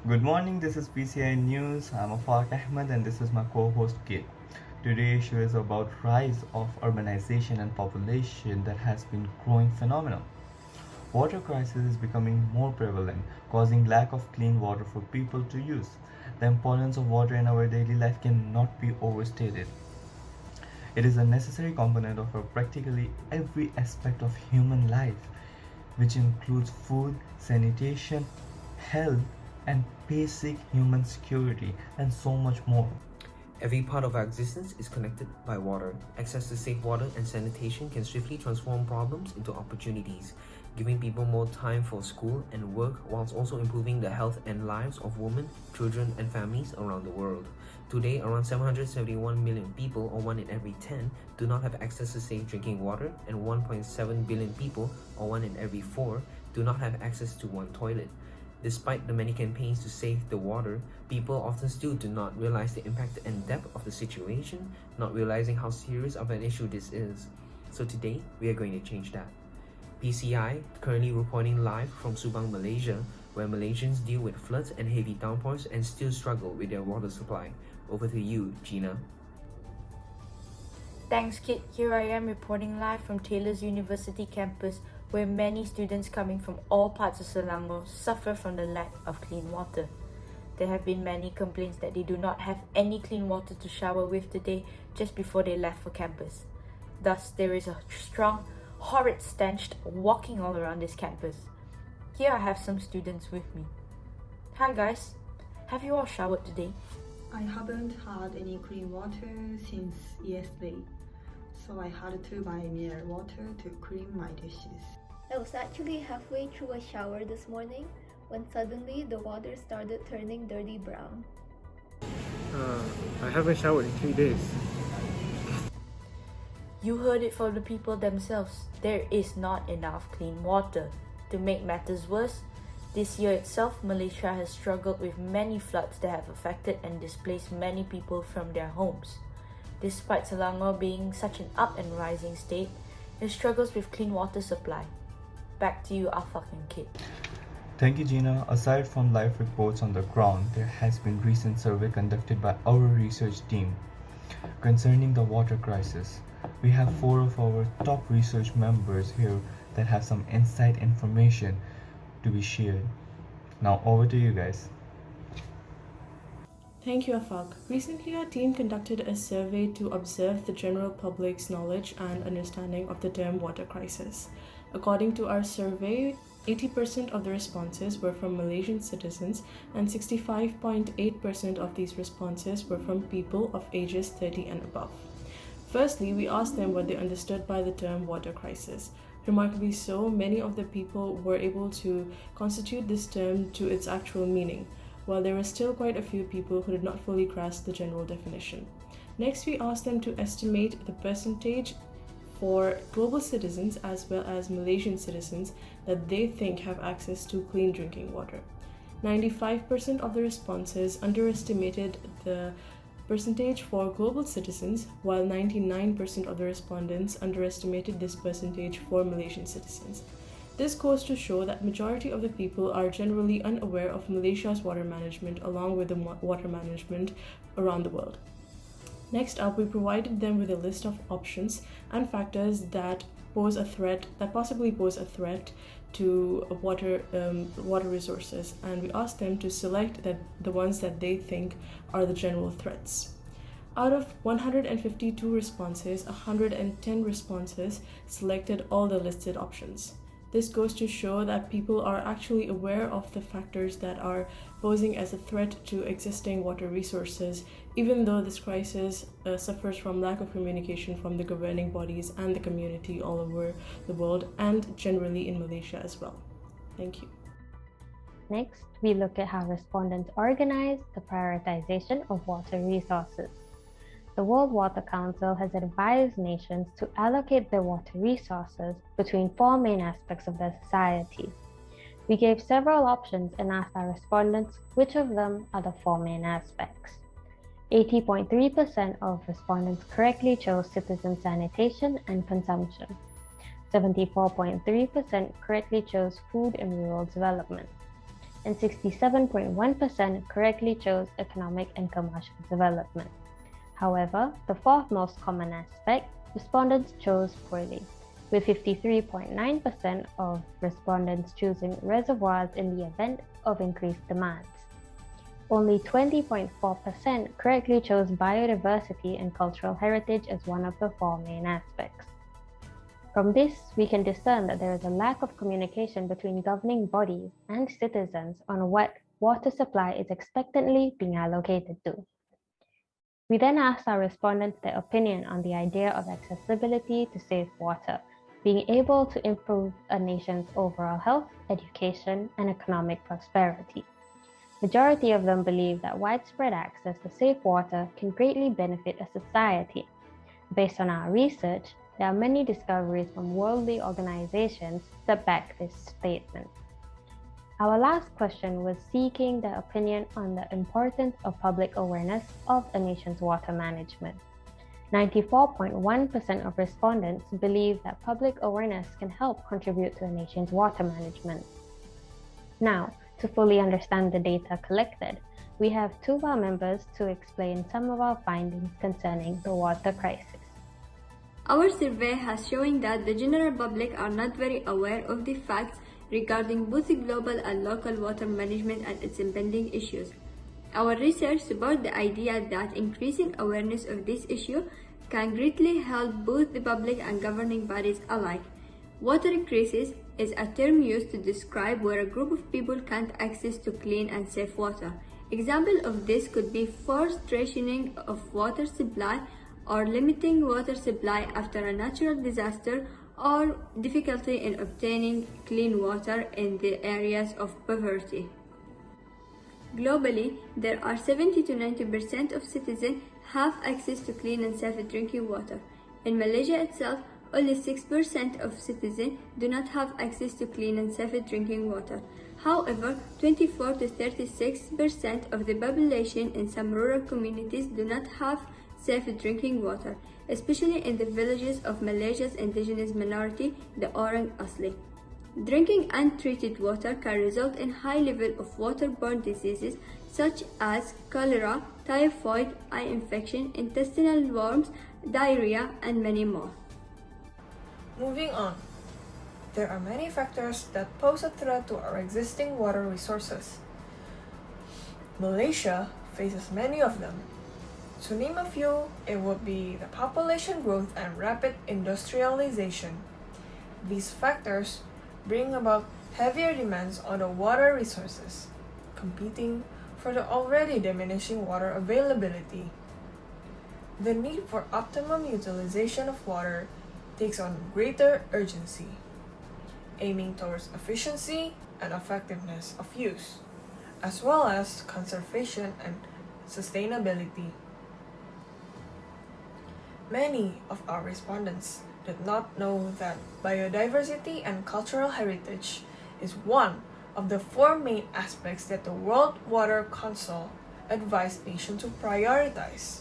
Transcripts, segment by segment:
Good morning, this is PCI News. I'm Afaq Ahmed and this is my co-host Kate. Today's issue is about rise of urbanization and population that has been growing phenomenon. Water crisis is becoming more prevalent, causing lack of clean water for people to use. The importance of water in our daily life cannot be overstated. It is a necessary component of practically every aspect of human life, which includes food, sanitation, health, and basic human security, and so much more. Every part of our existence is connected by water. Access to safe water and sanitation can swiftly transform problems into opportunities, giving people more time for school and work whilst also improving the health and lives of women, children, and families around the world. Today, around 771 million people, or 1 in every 10, do not have access to safe drinking water, and 1.7 billion people, or 1 in every 4, do not have access to one toilet. Despite the many campaigns to save the water, people often still do not realize the impact and depth of the situation, not realizing how serious of an issue this is. So today, we are going to change that. PCI currently reporting live from Subang, Malaysia, where Malaysians deal with floods and heavy downpours and still struggle with their water supply. Over to you, Gina. Thanks, Kit. Here I am reporting live from Taylor's University campus, where many students coming from all parts of Selangor suffer from the lack of clean water. There have been many complaints that they do not have any clean water to shower with today just before they left for campus. Thus, there is a strong, horrid stench walking all around this campus. Here I have some students with me. Hi guys, have you all showered today? I haven't had any clean water since yesterday, so I had to buy mineral water to clean my dishes. I was actually halfway through a shower this morning when suddenly the water started turning dirty brown. I haven't showered in 3 days. You heard it from the people themselves. There is not enough clean water. To make matters worse, this year itself, Malaysia has struggled with many floods that have affected and displaced many people from their homes. Despite Selangor being such an up and rising state, it struggles with clean water supply. Back to you, Afaq and Kit. Thank you, Gina. Aside from live reports on the ground, there has been recent survey conducted by our research team concerning the water crisis. We have 4 of our top research members here that have some inside information to be shared. Now over to you guys. Thank you, Afaq. Recently, our team conducted a survey to observe the general public's knowledge and understanding of the term water crisis. According to our survey, 80% of the responses were from Malaysian citizens, and 65.8% of these responses were from people of ages 30 and above. Firstly, we asked them what they understood by the term water crisis. Remarkably so, many of the people were able to constitute this term to its actual meaning, while there were still quite a few people who did not fully grasp the general definition. Next, we asked them to estimate the percentage for global citizens as well as Malaysian citizens that they think have access to clean drinking water. 95% of the responses underestimated the percentage for global citizens, while 99% of the respondents underestimated this percentage for Malaysian citizens. This goes to show that majority of the people are generally unaware of Malaysia's water management along with the water management around the world. Next up, we provided them with a list of options and factors that possibly pose a threat to water resources, and we asked them to select the ones that they think are the general threats. Out of 152 responses, 110 responses selected all the listed options. This goes to show that people are actually aware of the factors that are posing as a threat to existing water resources, even though this crisis suffers from lack of communication from the governing bodies and the community all over the world, and generally in Malaysia as well. Thank you. Next, we look at how respondents organize the prioritization of water resources. The World Water Council has advised nations to allocate their water resources between 4 main aspects of their society. We gave several options and asked our respondents which of them are the 4 main aspects. 80.3% of respondents correctly chose citizen sanitation and consumption. 74.3% correctly chose food and rural development. and 67.1% correctly chose economic and commercial development. However, the fourth most common aspect, respondents chose poorly, with 53.9% of respondents choosing reservoirs in the event of increased demands. Only 20.4% correctly chose biodiversity and cultural heritage as one of the four main aspects. From this, we can discern that there is a lack of communication between governing bodies and citizens on what water supply is expectantly being allocated to. We then asked our respondents their opinion on the idea of accessibility to safe water, being able to improve a nation's overall health, education, and economic prosperity. Majority of them believe that widespread access to safe water can greatly benefit a society. Based on our research, there are many discoveries from worldly organizations that back this statement. Our last question was seeking their opinion on the importance of public awareness of a nation's water management. 94.1% of respondents believe that public awareness can help contribute to a nation's water management. Now, to fully understand the data collected, we have two of our members to explain some of our findings concerning the water crisis. Our survey has shown that the general public are not very aware of the facts regarding both global and local water management and its impending issues. Our research supports the idea that increasing awareness of this issue can greatly help both the public and governing bodies alike. Water crisis is a term used to describe where a group of people can't access to clean and safe water. Example of this could be forced rationing of water supply or limiting water supply after a natural disaster or difficulty in obtaining clean water in the areas of poverty. Globally, there are 70 to 90% of citizens have access to clean and safe drinking water. In Malaysia itself, only 6% of citizens do not have access to clean and safe drinking water. However, 24 to 36% of the population in some rural communities do not have safe drinking water, especially in the villages of Malaysia's indigenous minority, the Orang Asli. Drinking untreated water can result in high level of waterborne diseases such as cholera, typhoid, eye infection, intestinal worms, diarrhea, and many more. Moving on, there are many factors that pose a threat to our existing water resources. Malaysia faces many of them. To name a few, it would be the population growth and rapid industrialization. These factors bring about heavier demands on the water resources, competing for the already diminishing water availability. The need for optimum utilization of water takes on greater urgency, aiming towards efficiency and effectiveness of use, as well as conservation and sustainability. Many of our respondents did not know that biodiversity and cultural heritage is one of the four main aspects that the World Water Council advised nations to prioritize.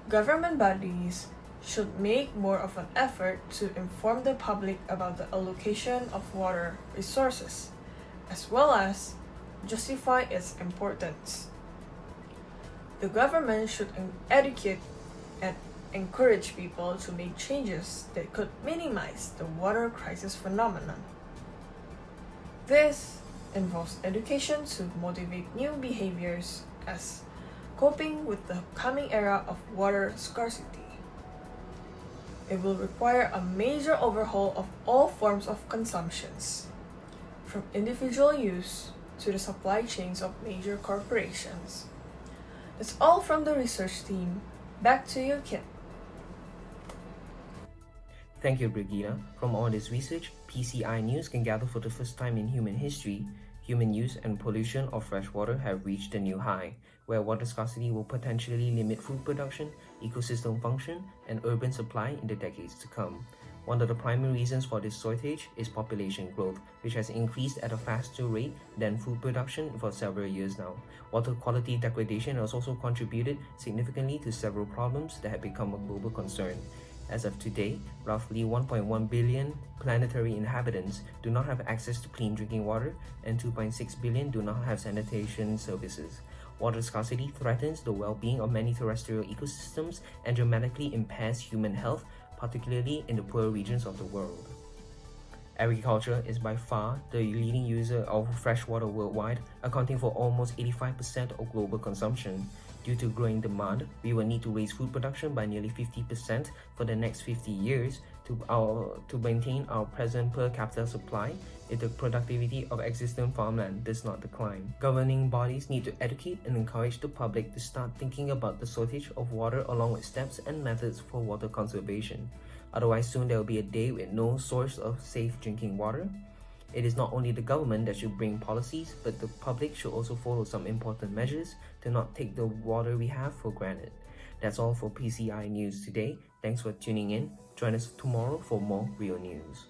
Government bodies should make more of an effort to inform the public about the allocation of water resources, as well as justify its importance. The government should educate and encourage people to make changes that could minimize the water crisis phenomenon. This involves education to motivate new behaviors as coping with the coming era of water scarcity. It will require a major overhaul of all forms of consumptions, from individual use to the supply chains of major corporations. That's all from the research team. Back to you, Kit. Thank you, Brigida. From all this research, PCI News can gather for the first time in human history, human use and pollution of fresh water have reached a new high, where water scarcity will potentially limit food production, ecosystem function, and urban supply in the decades to come. One of the primary reasons for this shortage is population growth, which has increased at a faster rate than food production for several years now. Water quality degradation has also contributed significantly to several problems that have become a global concern. As of today, roughly 1.1 billion planetary inhabitants do not have access to clean drinking water, and 2.6 billion do not have sanitation services. Water scarcity threatens the well-being of many terrestrial ecosystems and dramatically impairs human health, particularly in the poor regions of the world. Agriculture is by far the leading user of freshwater worldwide, accounting for almost 85% of global consumption. Due to growing demand, we will need to raise food production by nearly 50% for the next 50 years to maintain our present per capita supply if the productivity of existing farmland does not decline. Governing bodies need to educate and encourage the public to start thinking about the shortage of water along with steps and methods for water conservation. Otherwise, soon there will be a day with no source of safe drinking water. It is not only the government that should bring policies, but the public should also follow some important measures to not take the water we have for granted. That's all for PCI News today. Thanks for tuning in. Join us tomorrow for more real news.